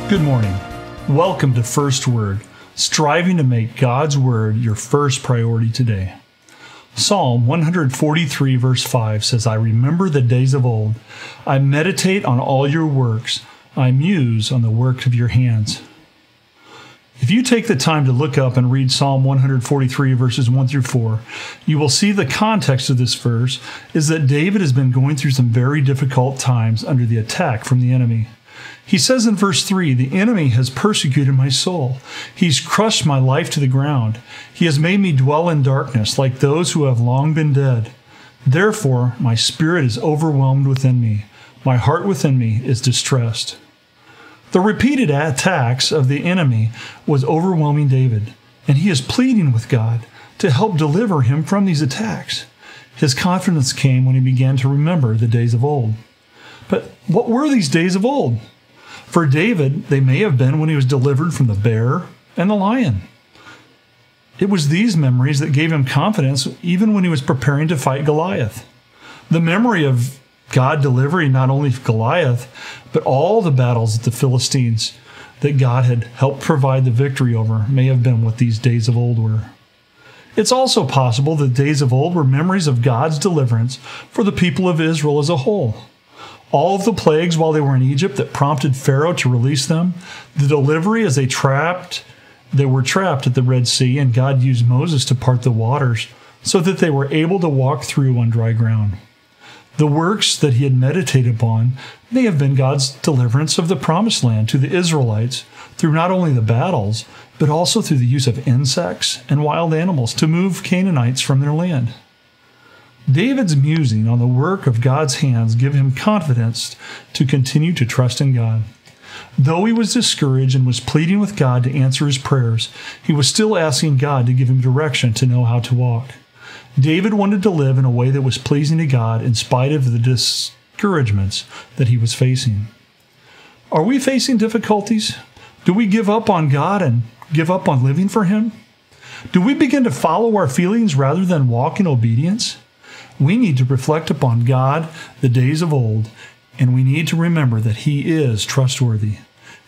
Good morning. Welcome to First Word, striving to make God's Word your first priority today. Psalm 143 verse 5 says, I remember the days of old. I meditate on all your works. I muse on the work of your hands. If you take the time to look up and read Psalm 143 verses 1 through 4, you will see the context of this verse is that David has been going through some very difficult times under the attack from the enemy. He says in verse 3, the enemy has persecuted my soul. He's crushed my life to the ground. He has made me dwell in darkness like those who have long been dead. Therefore, my spirit is overwhelmed within me. My heart within me is distressed. The repeated attacks of the enemy was overwhelming David, and he is pleading with God to help deliver him from these attacks. His confidence came when he began to remember the days of old. But what were these days of old? For David, they may have been when he was delivered from the bear and the lion. It was these memories that gave him confidence even when he was preparing to fight Goliath. The memory of God delivering not only Goliath, but all the battles of the Philistines that God had helped provide the victory over may have been what these days of old were. It's also possible that days of old were memories of God's deliverance for the people of Israel as a whole. All of the plagues while they were in Egypt that prompted Pharaoh to release them, the delivery as they were trapped at the Red Sea, and God used Moses to part the waters so that they were able to walk through on dry ground. The works that he had meditated upon may have been God's deliverance of the Promised Land to the Israelites through not only the battles, but also through the use of insects and wild animals to move Canaanites from their land. David's musing on the work of God's hands give him confidence to continue to trust in God. Though he was discouraged and was pleading with God to answer his prayers, he was still asking God to give him direction to know how to walk. David wanted to live in a way that was pleasing to God in spite of the discouragements that he was facing. Are we facing difficulties? Do we give up on God and give up on living for Him? Do we begin to follow our feelings rather than walk in obedience? We need to reflect upon God, the days of old, and we need to remember that He is trustworthy.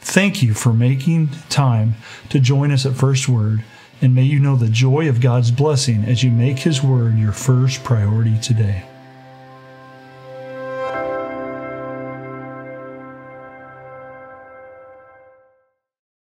Thank you for making time to join us at First Word, and may you know the joy of God's blessing as you make His Word your first priority today.